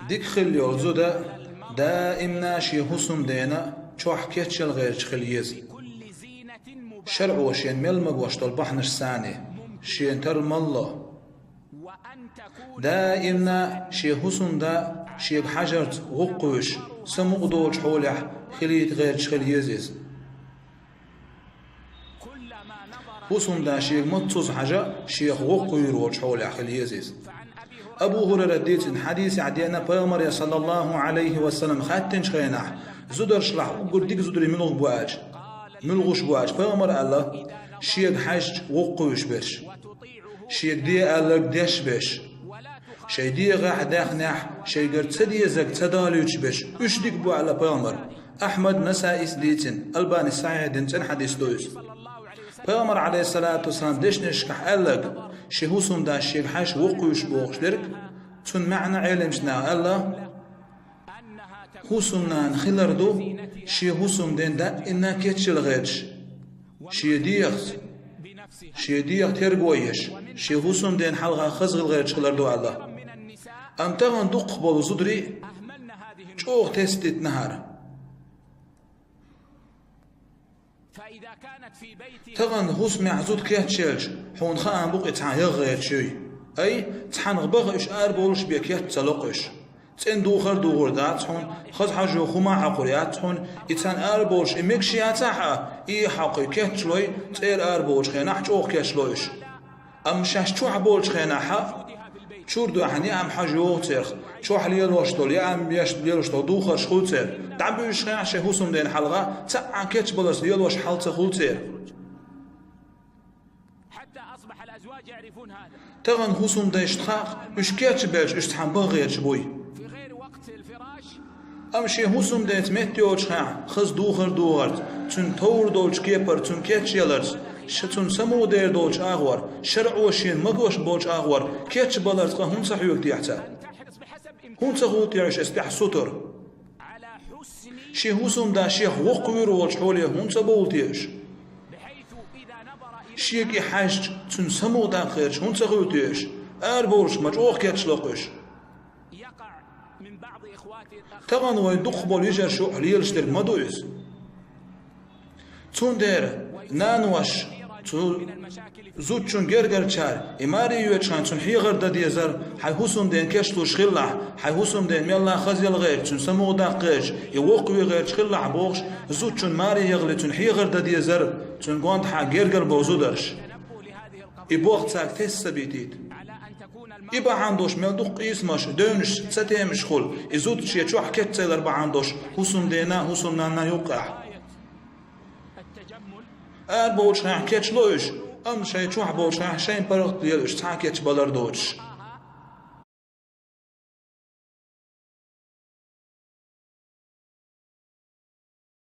ديك خلي يرزودا دائما شي حسم دينا شوح كيتشل غير خليز شرع وشين ملمق واشتل بحنش ثاني شين ترم الله دائما شي حسن دا شي حجرت غقوش سمق دوش حولح خليت غير خليزيز حسن دا شي متصوص حاجة شي غقوير وش حولح خليزيز أبو هريرة ديت حديث عدينا بيامر صلى الله عليه وسلم خاتنش خيناح زدر شلح وقل ديك زدري ملغ بواج ملغوش بواج بيامر الله شيك حاج وقوش بيش شيك دي الله ديش بيش شي دي غاح داخناح شي قرد سدي زك تداليوش بيش اش ديك بوا على بيامر أحمد نسائس ديتن الباني سعيد تن حديث دويس بيامر عليه الصلاة والسلام ديش نشكح ألق شي هوسم دا شيك حاش وقوش بوغش لرك تون معنى علمشنا الله هوسمنا نخلردو شي هوسم دين دا إنا كيتشل غيرش شي ديخ ترقويش شي هوسم دين حلغا خزغ الغيرش خلردو الله أم تغن دق بولو زدري جوغ تستت نهار تغن هوسم عزود كيتشلش حون خان بوق اتعان يغير شي أي تحان غبغ إش بولش بيك يتسلقش تين دوخر دوغر دات حون خز حاجو خما عقريات حون اتان بولش إميك شياتاحا إي حقي كيتشلوي تير بولش خيناح جوغ كيتشلويش أم شاش چوح بولش خيناحا شور دو حني أم حاجو تيرخ شوح ليلوش دول يا أم يش ليلوش دول دوخر شخو تير دعبيش خيناح شي هوسم دين حلغا تاع كيتش بولش ليلوش حال تخو تير يعرفون هذا تغن هوسم دايش تخاق مش كيتش باش اش تحن بغير بوي في غير وقت الفراش امشي هوسم دايت متيوش خا خز دوخر دوغر تون تور دولش كيبر تون كيتش يلرز شتون سمو دير دولش اغور شرع وشين مغوش بولش اغور كيتش بلرز هون صحيوك ديحتا هون تغوت يعيش استح سوتر على حسن شي هوسم دا شيخ وقوير والش حوليه هون تبولتيش شيكي حاج تون سمو دا خيرش هون تغوتيش بولش مجوخ كيتش لقش يقع من بعض اخواتي تغن وين دخبول يجر شو حليلش در مدويس تون دير نانوش تو زود چون گرگر چار اماری یو چان چون حیغر دادی زر حیوسم دین کشلوش خلا حیوسم دین میلا خزیل غیر چون سمو داقش یوقوی غیر خلا بوخش زود چون ماری یغلی چون حیغر دادی زر چون گوند ح گرگر بوزودرش يبوغ تاك تس بيتيت يبا عندوش ملدوق اسمش دونش ستيمش خل يزود شي شو حكيت تيلر با عندوش حسم دينا حسم نانا يوقع بوش حكيت لوش ام شي شو بوش شي برق ديالش حكيت بلر دوش